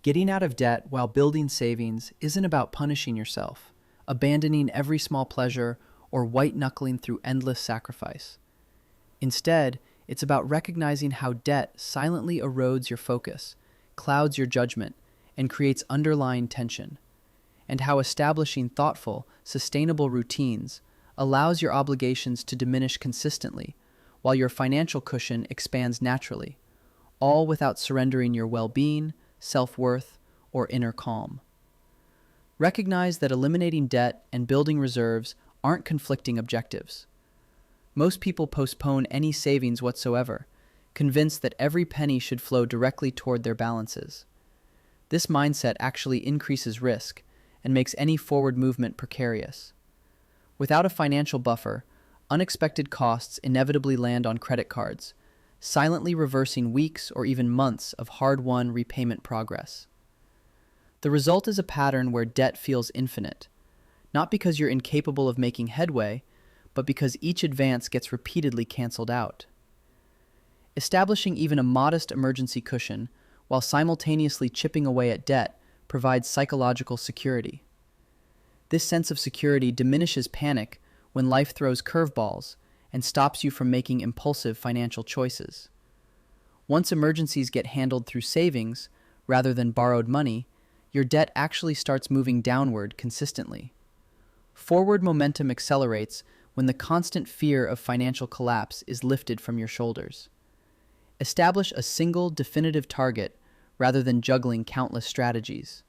Getting out of debt while building savings isn't about punishing yourself, abandoning every small pleasure, or white-knuckling through endless sacrifice. Instead, it's about recognizing how debt silently erodes your focus, clouds your judgment, and creates underlying tension, and how establishing thoughtful, sustainable routines allows your obligations to diminish consistently, while your financial cushion expands naturally, all without surrendering your well-being, self-worth, or inner calm. Recognize that eliminating debt and building reserves aren't conflicting objectives. Most people postpone any savings whatsoever, convinced that every penny should flow directly toward their balances. This mindset actually increases risk and makes any forward movement precarious. Without a financial buffer, unexpected costs inevitably land on credit cards, silently reversing weeks or even months of hard-won repayment progress. The result is a pattern where debt feels infinite, not because you're incapable of making headway, but because each advance gets repeatedly canceled out. Establishing even a modest emergency cushion while simultaneously chipping away at debt provides psychological security. This sense of security diminishes panic when life throws curveballs and stops you from making impulsive financial choices. Once emergencies get handled through savings, rather than borrowed money, your debt actually starts moving downward consistently. Forward momentum accelerates when the constant fear of financial collapse is lifted from your shoulders. Establish a single, definitive target rather than juggling countless strategies.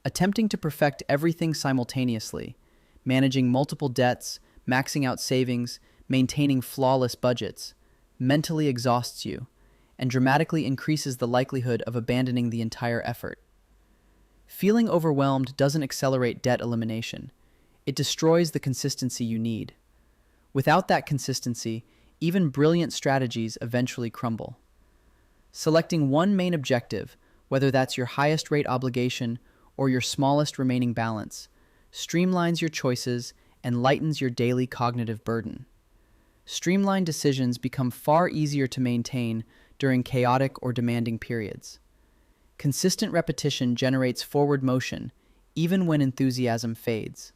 Attempting to perfect everything simultaneously, managing multiple debts, maxing out savings, maintaining flawless budgets, mentally exhausts you and dramatically increases the likelihood of abandoning the entire effort. Feeling overwhelmed doesn't accelerate debt elimination. It destroys the consistency you need. Without that consistency, even brilliant strategies eventually crumble. Selecting one main objective, whether that's your highest rate obligation or your smallest remaining balance, streamlines your choices and lightens your daily cognitive burden. Streamlined decisions become far easier to maintain during chaotic or demanding periods. Consistent repetition generates forward motion, even when enthusiasm fades.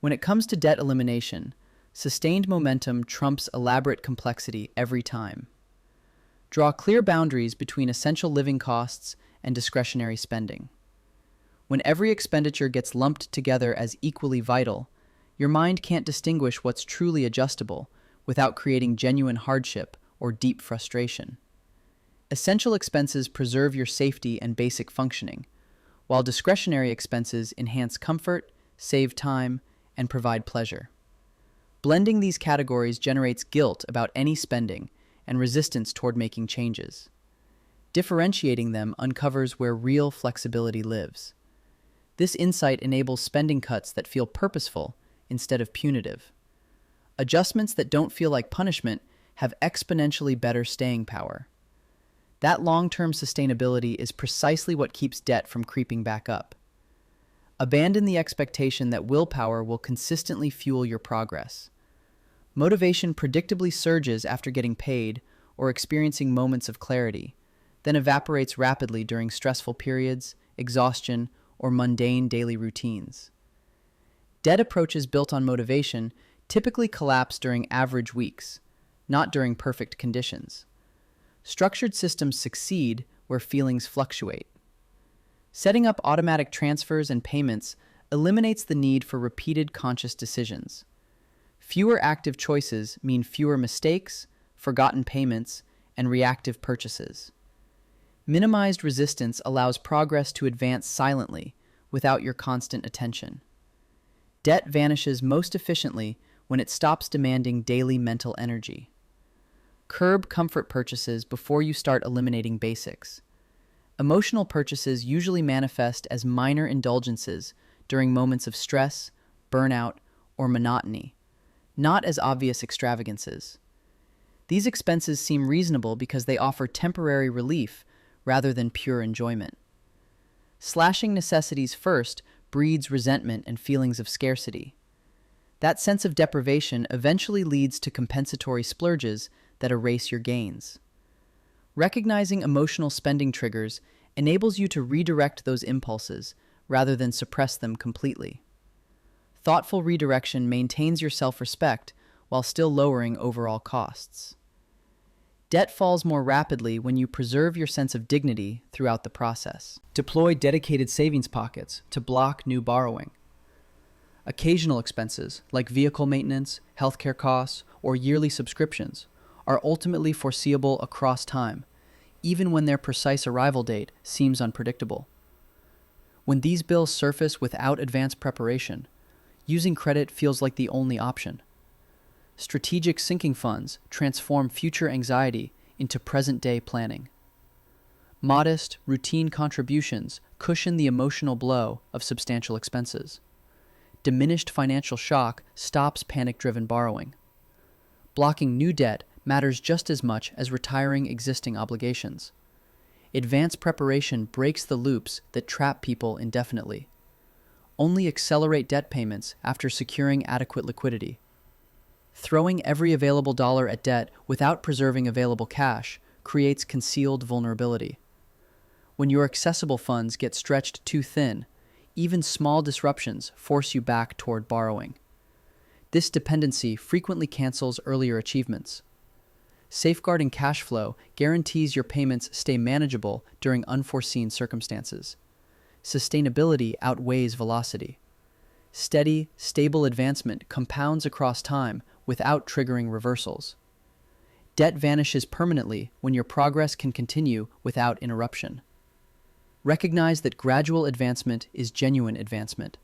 When it comes to debt elimination, sustained momentum trumps elaborate complexity every time. Draw clear boundaries between essential living costs and discretionary spending. When every expenditure gets lumped together as equally vital, your mind can't distinguish what's truly adjustable without creating genuine hardship or deep frustration. Essential expenses preserve your safety and basic functioning, while discretionary expenses enhance comfort, save time, and provide pleasure. Blending these categories generates guilt about any spending and resistance toward making changes. Differentiating them uncovers where real flexibility lives. This insight enables spending cuts that feel purposeful instead of punitive. Adjustments that don't feel like punishment have exponentially better staying power. That long-term sustainability is precisely what keeps debt from creeping back up. Abandon the expectation that willpower will consistently fuel your progress. Motivation predictably surges after getting paid or experiencing moments of clarity, then evaporates rapidly during stressful periods, exhaustion, or mundane daily routines. Debt approaches built on motivation typically collapse during average weeks, not during perfect conditions. Structured systems succeed where feelings fluctuate. Setting up automatic transfers and payments eliminates the need for repeated conscious decisions. Fewer active choices mean fewer mistakes, forgotten payments, and reactive purchases. Minimized resistance allows progress to advance silently without your constant attention. Debt vanishes most efficiently when it stops demanding daily mental energy. Curb comfort purchases before you start eliminating basics. Emotional purchases usually manifest as minor indulgences during moments of stress, burnout, or monotony, not as obvious extravagances. These expenses seem reasonable because they offer temporary relief rather than pure enjoyment. Slashing necessities first breeds resentment and feelings of scarcity. That sense of deprivation eventually leads to compensatory splurges that erase your gains. Recognizing emotional spending triggers enables you to redirect those impulses rather than suppress them completely. Thoughtful redirection maintains your self-respect while still lowering overall costs. Debt falls more rapidly when you preserve your sense of dignity throughout the process. Deploy dedicated savings pockets to block new borrowing. Occasional expenses, like vehicle maintenance, healthcare costs, or yearly subscriptions, are ultimately foreseeable across time, even when their precise arrival date seems unpredictable. When these bills surface without advance preparation, using credit feels like the only option. Strategic sinking funds transform future anxiety into present-day planning. Modest, routine contributions cushion the emotional blow of substantial expenses. Diminished financial shock stops panic-driven borrowing. Blocking new debt matters just as much as retiring existing obligations. Advanced preparation breaks the loops that trap people indefinitely. Only accelerate debt payments after securing adequate liquidity. Throwing every available dollar at debt without preserving available cash creates concealed vulnerability. When your accessible funds get stretched too thin, even small disruptions force you back toward borrowing. This dependency frequently cancels earlier achievements. Safeguarding cash flow guarantees your payments stay manageable during unforeseen circumstances. Sustainability outweighs velocity. Steady, stable advancement compounds across time without triggering reversals. Debt vanishes permanently when your progress can continue without interruption. Recognize that gradual advancement is genuine advancement.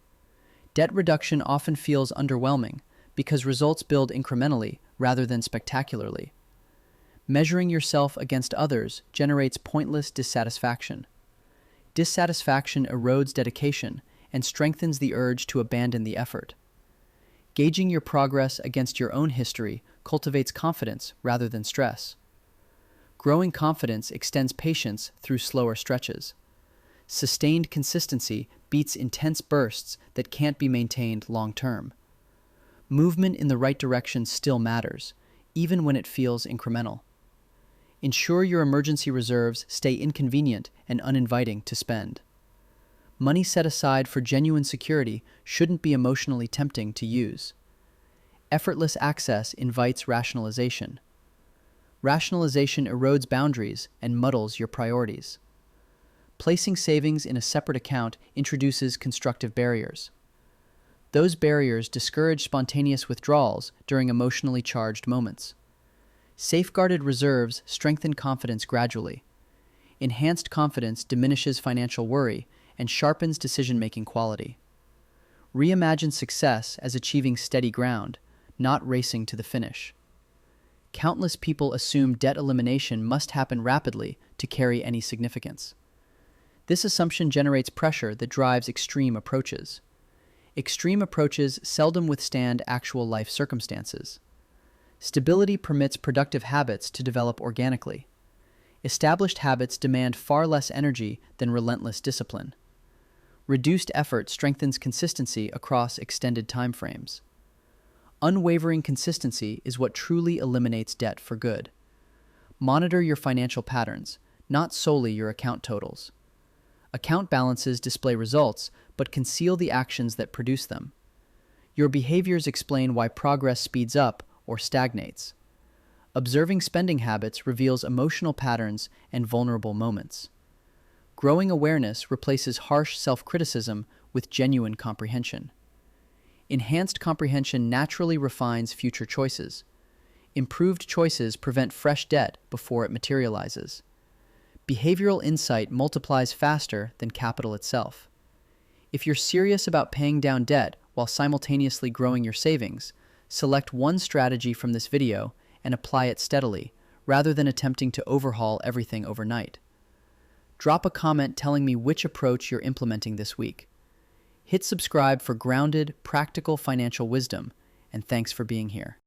Debt reduction often feels underwhelming because results build incrementally rather than spectacularly. Measuring yourself against others generates pointless dissatisfaction. Dissatisfaction erodes dedication and strengthens the urge to abandon the effort. Gauging your progress against your own history cultivates confidence rather than stress. Growing confidence extends patience through slower stretches. Sustained consistency beats intense bursts that can't be maintained long-term. Movement in the right direction still matters, even when it feels incremental. Ensure your emergency reserves stay inconvenient and uninviting to spend. Money set aside for genuine security shouldn't be emotionally tempting to use. Effortless access invites rationalization. Rationalization erodes boundaries and muddles your priorities. Placing savings in a separate account introduces constructive barriers. Those barriers discourage spontaneous withdrawals during emotionally charged moments. Safeguarded reserves strengthen confidence gradually. Enhanced confidence diminishes financial worry and sharpens decision-making quality. Reimagine success as achieving steady ground, not racing to the finish. Countless people assume debt elimination must happen rapidly to carry any significance. This assumption generates pressure that drives extreme approaches. Extreme approaches seldom withstand actual life circumstances. Stability permits productive habits to develop organically. Established habits demand far less energy than relentless discipline. Reduced effort strengthens consistency across extended time frames. Unwavering consistency is what truly eliminates debt for good. Monitor your financial patterns, not solely your account totals. Account balances display results, but conceal the actions that produce them. Your behaviors explain why progress speeds up or stagnates. Observing spending habits reveals emotional patterns and vulnerable moments. Growing awareness replaces harsh self-criticism with genuine comprehension. Enhanced comprehension naturally refines future choices. Improved choices prevent fresh debt before it materializes. Behavioral insight multiplies faster than capital itself. If you're serious about paying down debt while simultaneously growing your savings, select one strategy from this video and apply it steadily, rather than attempting to overhaul everything overnight. Drop a comment telling me which approach you're implementing this week. Hit subscribe for grounded, practical financial wisdom, and thanks for being here.